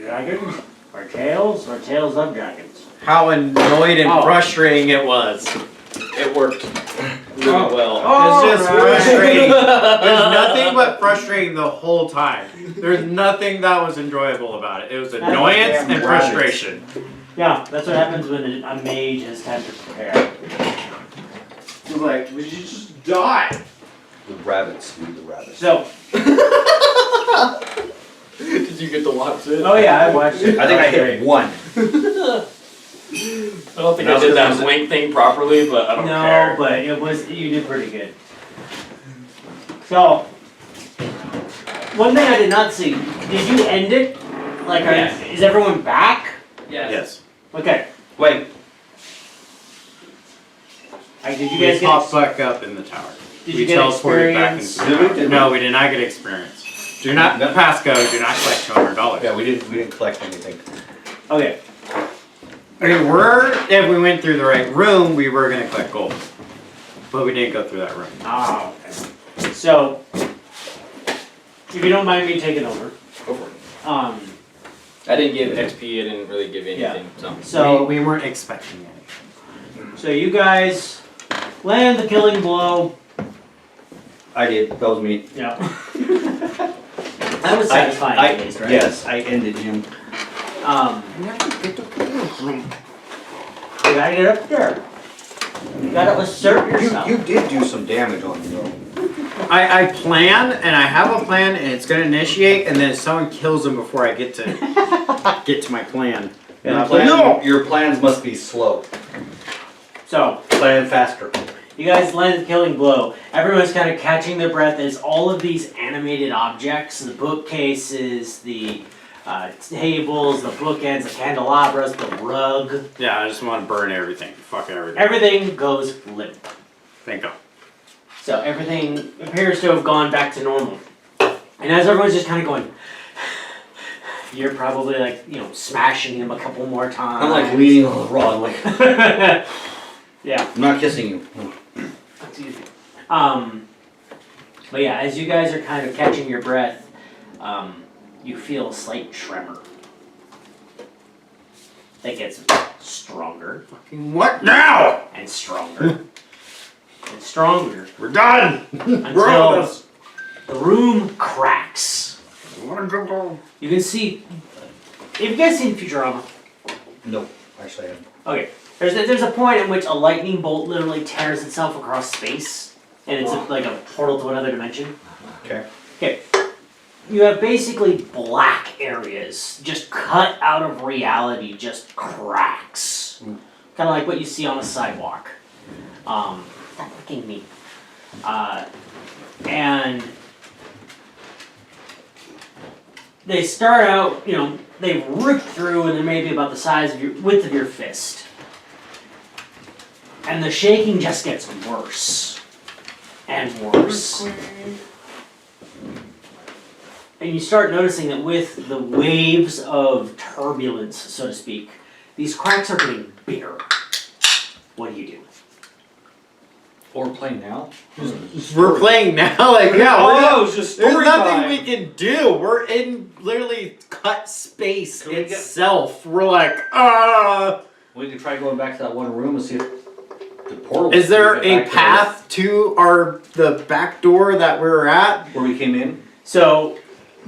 dragons, or tails of dragons. How annoyed and frustrating it was. It worked really well. It's just frustrating. There's nothing but frustrating the whole time. There's nothing that was enjoyable about it. It was annoyance and frustration. Yeah, that's what happens when a mage has time to prepare. You're like, would you just die? The rabbits, we the rabbits. So. Did you get to watch it? Oh yeah, I watched it. I think I hit one. I don't think I did that blink thing properly, but I don't care. No, but you did pretty good. So, one thing I did not see, did you end it? Like, is everyone back? Yes. Okay. Wait. Did you guys popped back up in the tower. Did you get experience? No, we did not get experience. Do not passcode. Do not collect $200. Yeah, we didn't collect anything. Okay. Okay, if we went through the right room, we were gonna collect gold, but we didn't go through that room. Ah, okay. So, if you don't mind me taking over. Go for it. I didn't give XP. I didn't really give anything. So we weren't expecting it. So you guys land the killing blow. I did. That was me. Yeah. That was satisfying at least, right? Yes, I ended him. You gotta get up there. You gotta assert yourself. You did do some damage on me though. I plan, and I have a plan, and it's gonna initiate, and then someone kills him before I get to my plan. Your plans must be slow. So, Plan faster. you guys land the killing blow. Everyone's kind of catching their breath as all of these animated objects, the bookcases, the tables, the bookends, the candelabras, the rug. Yeah, I just want to burn everything. Fuck everything. Everything goes limp. Thank God. So everything appears to have gone back to normal. And as everyone's just kind of going, you're probably like, smashing him a couple more times. I'm like leaning on the rod, like yeah. I'm not kissing you. Excuse me. But yeah, as you guys are kind of catching your breath, you feel a slight tremor. That gets stronger. Fucking what now? And stronger. And stronger. We're done. Until the room cracks. You can see. Have you guys seen Futurama? No, actually I haven't. Okay. There's a point in which a lightning bolt literally tears itself across space, and it's like a portal to another dimension. Okay. Okay. You have basically black areas, just cut out of reality, just cracks. Kind of like what you see on a sidewalk. That's fucking neat. And they start out, they've ripped through, and they're maybe about the width of your fist. And the shaking just gets worse and worse. And you start noticing that with the waves of turbulence, so to speak, these cracks are getting bigger. What do you do? We're playing now? We're playing now? Like, it's just there's story nothing time. we can do. We're in literally cut space itself. We're like, We could try going back to that one room and see if the portal. Is there a path to the back door that we were at? Where we came in? So,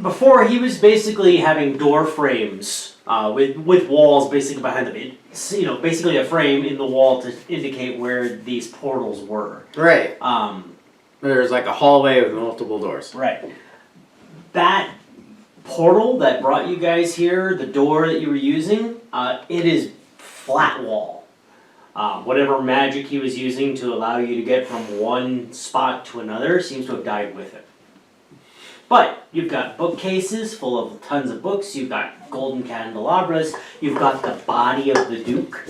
before he was basically having door frames with walls basically behind them. Basically a frame in the wall to indicate where these portals were. Right. There's like a hallway with multiple doors. Right. That portal that brought you guys here, the door that you were using, it is flat wall. Whatever magic he was using to allow you to get from one spot to another seems to have died with it. But you've got bookcases full of tons of books, you've got golden candelabras, you've got the body of the Duke.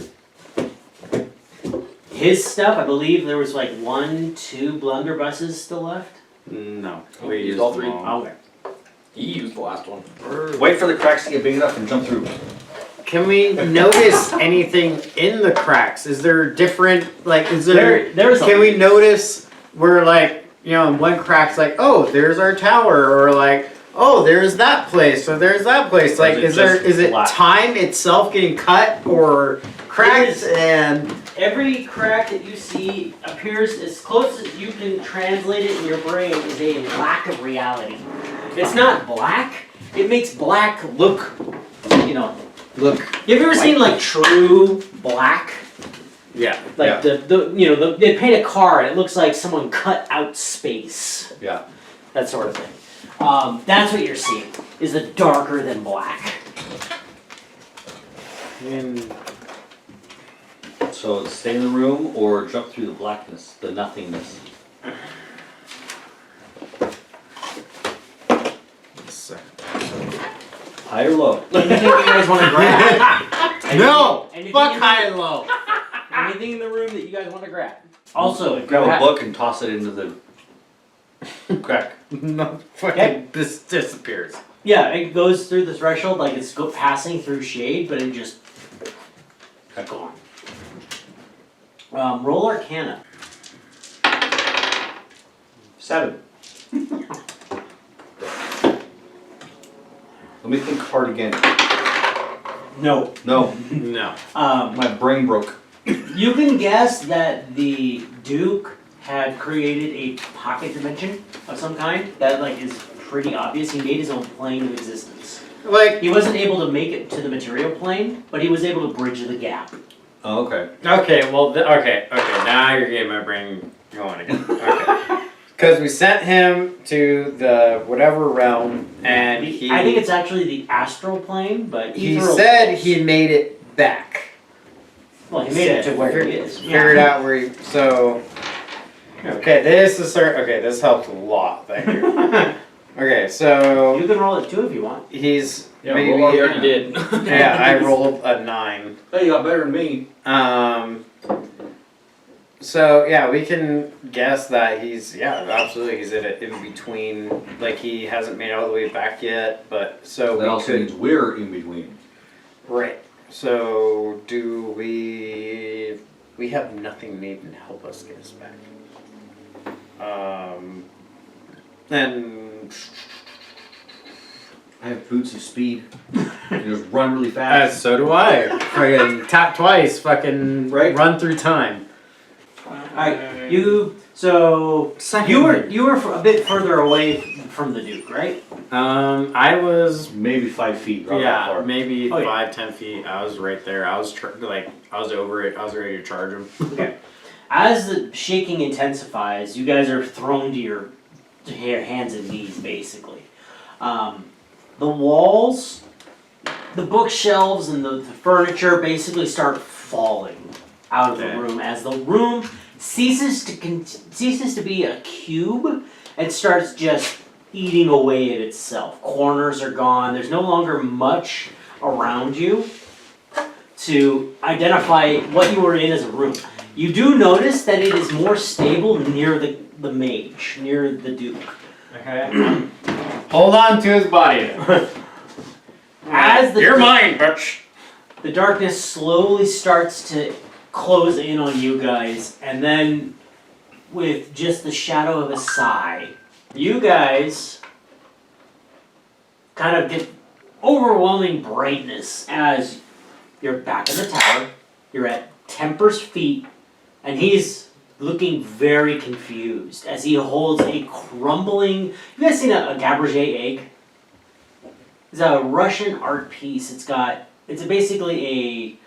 His stuff, I believe there was like 2 blunderbusses still left. No. We used all 3. Okay. He used the last one. Wait for the cracks to get big enough and jump through. Can we notice anything in the cracks? Is there different, can we notice where one crack's like, oh, there's our tower, or like, oh, there's that place, so there's that place. Like, Or is it is it black? time itself getting cut or cracked and? Every crack that you see appears as close as you can translate it in your brain is a lack of reality. It's not black. It makes black look, you know. Look. You have ever seen like true black? Yeah. Like they paint a car and it looks like someone cut out space. Yeah. That sort of thing. That's what you're seeing, is the darker than black. And So stay in the room or jump through the blackness, the nothingness. High or low? Anything you guys want to grab? no, Anything fuck in the- high and low. Anything in the room that you guys want to grab? Also, Grab a book and toss it into the crack. No, Okay. fucking this disappears. Yeah, it goes through the threshold like it's passing through shade, but it just gone. Roll Arcana. 7. Let me think hard again. No. No, No. my brain broke. You can guess that the Duke had created a pocket dimension of some kind that like is pretty obvious. He made his own plane of existence. Like, He wasn't able to make it to the material plane, but he was able to bridge the gap. Oh, okay. okay, well, okay, now you're getting my brain going again. Okay. Because we sent him to the whatever realm, and he. I think it's actually the astral plane, but He either said he made it back. Well, he made it to where he is. Figured out where he. So. Okay, this is okay. This helps a lot. Thank you. Okay, so You can roll it too if you want. he's Yeah, maybe. well, you already did. Yeah, I rolled a 9. Hey, you got better than me. So yeah, we can guess that he's absolutely he's in between. Like he hasn't made it all the way back yet, but so That we also could means we're in between. right. So do we? We have nothing made to help us get us back. Then I have boots of speed. You just run really fast. so do I. Fucking tap twice. Fucking Right. run through time. Alright, you were a bit further away from the Duke, right? I was Maybe 5 feet. Not that yeah, far. maybe Oh, yeah. 5-10 feet. I was right there. I was I was over it. I was ready to charge him. Okay. As the shaking intensifies, you guys are thrown to your hands and knees, basically. The walls, the bookshelves, and the furniture basically start falling out of Okay. the room as the room ceases to be a cube and starts just eating away at itself. Corners are gone. There's no longer much around you to identify what you were in as a room. You do notice that it is more stable near the mage, near the Duke. Okay. Hold on to his body. As the You're mine, bitch. The darkness slowly starts to close in on you guys, and then with just the shadow of a sigh, you guys kind of get overwhelming brightness as you're back in the tower, you're at Temper's feet, and he's looking very confused as he holds a crumbling... You guys seen a Fabergé egg? It's a Russian art piece. It's basically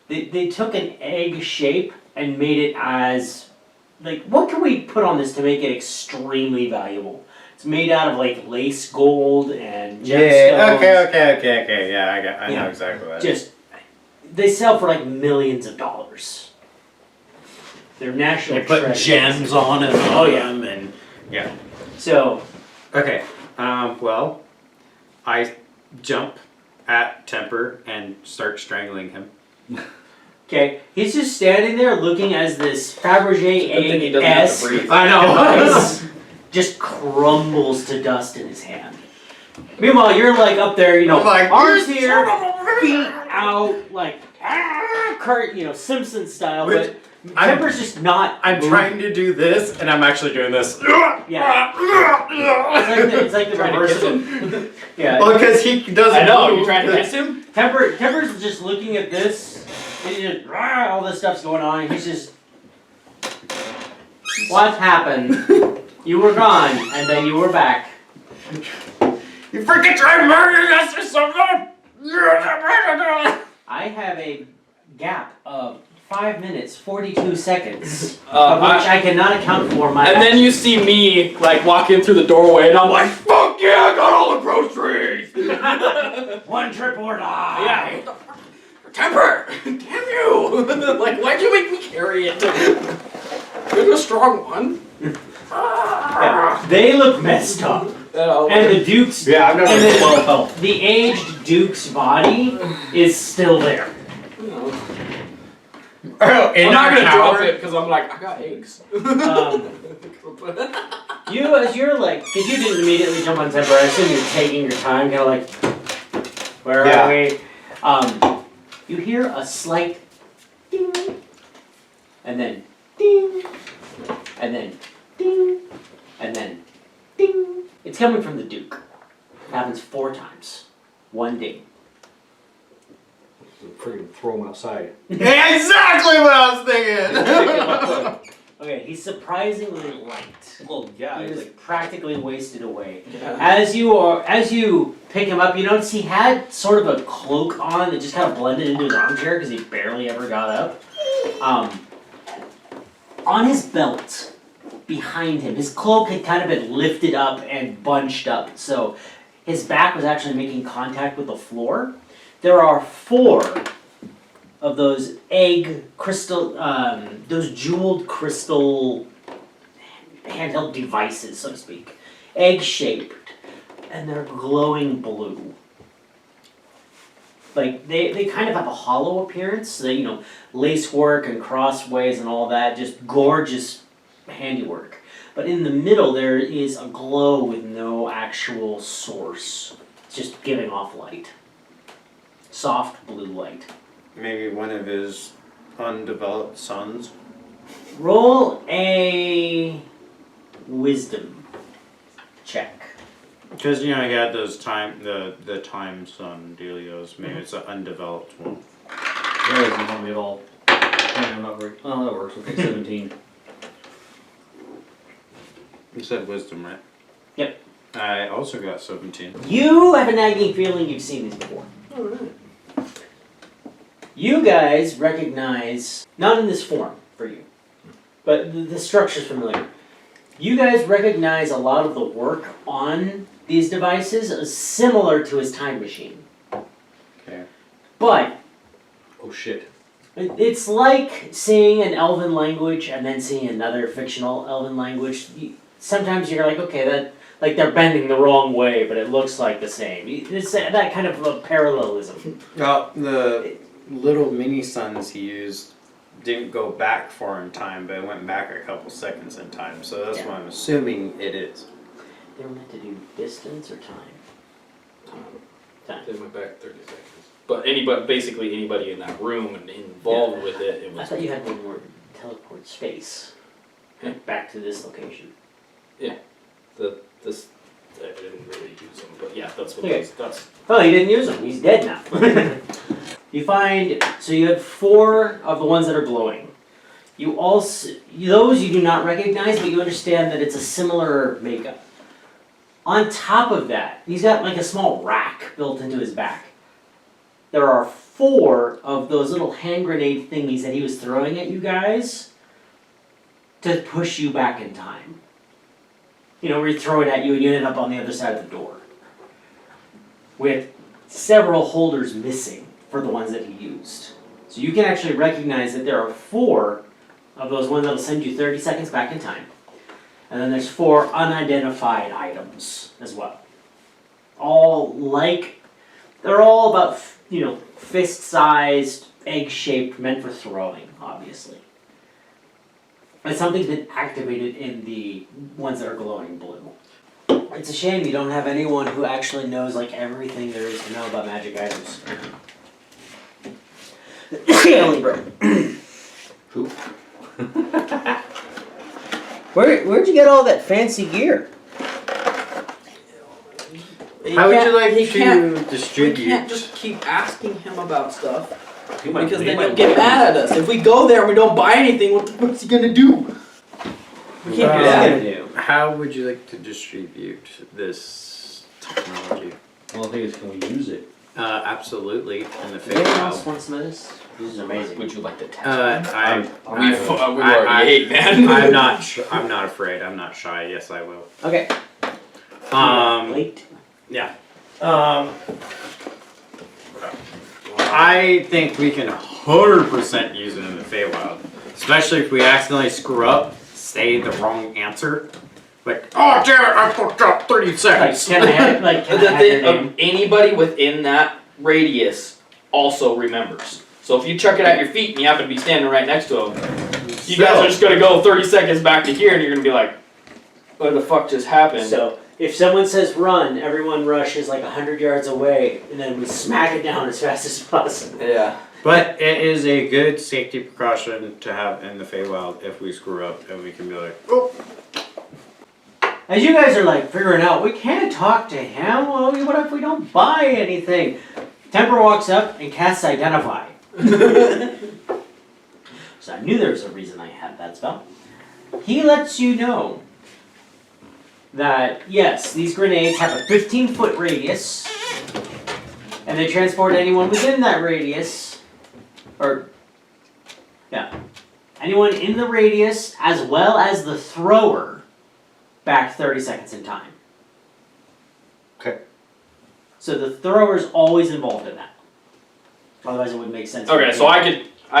they took an egg shape and made it as, like, what can we put on this to make it extremely valuable? It's made out of like lace gold and gemstones. Yeah. Okay. Yeah, I know Yeah. exactly what. Just, they sell for like millions of dollars. They're national They put treasures. gems on it. Oh, yeah. and yeah. So, Okay. Well, I jump at Temper and start strangling him. okay, he's just standing there looking as this Fabergé Good thing he doesn't have to egg-esque breathe. I know. device just crumbles to dust in his hand. Meanwhile, you're like up there, you know, I'm like, arms "You here, son of a-" feet out, like, Kurt, Simpson style, but Temper's just not. I'm trying to do this, and I'm actually doing this. Yeah. It's like the Trying to reverse kiss of. Yeah. Well, because he doesn't. I know, move. you trying to kiss him? Temper's just looking at this. He's just all this stuff's going on. He's just. What happened? You were gone, and then you were back. You freaking tried murdering us or something! I have a gap of 5 minutes 42 seconds, of Uh, which I cannot account for. My And then you see me like walk in through the doorway, and I'm like, "Fuck yeah, I got all the groceries!" one trip or die. Yeah. Temper! Damn you! Like, why'd you make me carry it? You're the strong one. Yeah, they look messed up, Oh, and the Duke's Yeah, I've never and been well health. the aged Duke's body is still there. I'm not gonna drop it because I'm like, I got eggs. You, as you're like, because you didn't immediately jump on Temper, I assume you're taking your time, kind of like, where are we? You hear a slight ding, and then ding, and then ding, and then ding. It's coming from the Duke. It happens 4 times. 1 ding. Freaking throw him outside. Yeah, exactly what I was thinking! Okay, he's surprisingly light. Well, yeah, He he's was like, practically wasted away. As you pick him up, you notice he had sort of a cloak on that just kind of blended into his armchair because he barely ever got up. On his belt, behind him, his cloak had kind of been lifted up and bunched up, so his back was actually making contact with the floor. There are 4 of those those jeweled crystal handheld devices, so to speak, egg-shaped, and they're glowing blue. Like, they kind of have a hollow appearance, they, lace work and crossways and all that, just gorgeous handiwork. But in the middle there is a glow with no actual source. It's just giving off light. Soft blue light. Maybe one of his undeveloped sons. Roll a wisdom check. Because, he had those the time son dealios. Maybe it's an undeveloped one. that doesn't help me at all. I'm not very, oh, that works. Okay, 17. You said wisdom, right? Yep. I also got 17. You have a nagging feeling you've seen these before. You guys recognize, not in this form for you, but the structure's familiar. You guys recognize a lot of the work on these devices as similar to his time machine. Okay. But Oh shit. it's like seeing an elven language and then seeing another fictional elven language. Sometimes you're like, okay, that like they're bending the wrong way, but it looks like the same. It's that kind of a parallelism. Well, the little mini suns he used didn't go back far in time, but it went back a couple seconds in time. So that's Yeah. what I'm assuming it is. They were meant to do distance or time? Time. They went back 30 seconds. But basically anybody in that room and involved with it, it I was. thought you had one more teleport space. Back to this location. This I didn't really use them, but yeah, that's what Okay. that's. Oh, he didn't use them. He's dead now. You find, so you have 4 of the ones that are glowing. You also, those you do not recognize, but you understand that it's a similar makeup. On top of that, he's got like a small rack built into his back. There are 4 of those little hand grenade thingies that he was throwing at you guys to push you back in time. Where you throw it at you and you end up on the other side of the door. With several holders missing for the ones that he used. So you can actually recognize that there are 4 of those ones that'll send you 30 seconds back in time. And then there's 4 unidentified items as well. They're all about, fist-sized, egg-shaped, meant for throwing, obviously. But something's been activated in the ones that are glowing blue. It's a shame you don't have anyone who actually knows everything there is to know about magic items. Libra. Who? Where'd you get all that fancy gear? How would you like he to can't- distribute? We can't just keep asking him about stuff He might- because he then might he'll get win. mad at us. If we go there and we don't buy anything, what's he gonna do? We can't do What's he that. gonna do? How would you like to distribute this technology? Well, the thing is, can we use it? Absolutely, in the Anyone else Feywild. want some of this? This is amazing. Would you like to test? I'm We've I- already ate, man. I'm not. I'm not afraid. I'm not shy. Yes, I will. Okay. Late. Yeah. I think we can 100% use it in the Feywild, especially if we accidentally screw up, say the wrong answer. Like, oh damn it, I fucked up 30 Like, seconds. can I have, like, can I have your name? Anybody within that radius also remembers. So if you chuck it at your feet and you happen to be standing right next to him, you guys are just gonna go 30 seconds back to here and you're gonna be like, what the fuck just happened? So, if someone says run, everyone rushes like 100 yards away, and then we smack it down as fast as possible. Yeah. But it is a good safety precaution to have in the Feywild if we screw up, and we can be like, oh. As you guys are like figuring out, we can't talk to him. Well, what if we don't buy anything? Temper walks up and casts Identify. So I knew there was a reason I had that spell. He lets you know that, yes, these grenades have a 15-foot radius, and they transport anyone within that radius, or, yeah, anyone in the radius as well as the thrower back 30 seconds in time. Okay. So the thrower's always involved in that. Otherwise it wouldn't make sense. Okay, so I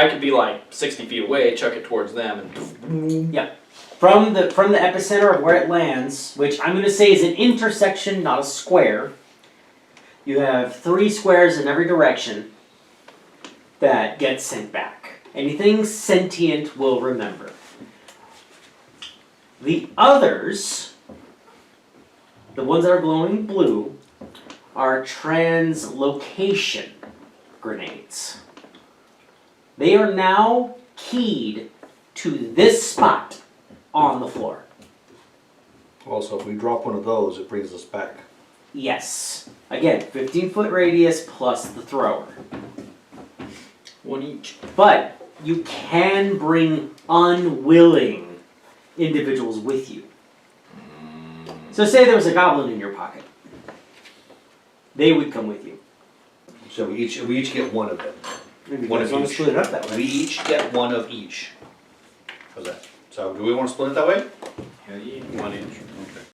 could be like 60 feet away, chuck it towards them, and From the epicenter of where it lands, which I'm going to say is an intersection, not a square, you have 3 squares in every direction that get sent back. Anything sentient will remember. The others, the ones that are glowing blue, are translocation grenades. They are now keyed to this spot on the floor. Also, if we drop one of those, it brings us back. Yes. Again, 15-foot radius plus the thrower. one each. But you can bring unwilling individuals with you. So say there was a goblin in your pocket. They would come with you. So we each get one of them. Maybe you One guys of want to each. split it up that We way. each get one of each. How's that? So do we want to split it that way? One inch.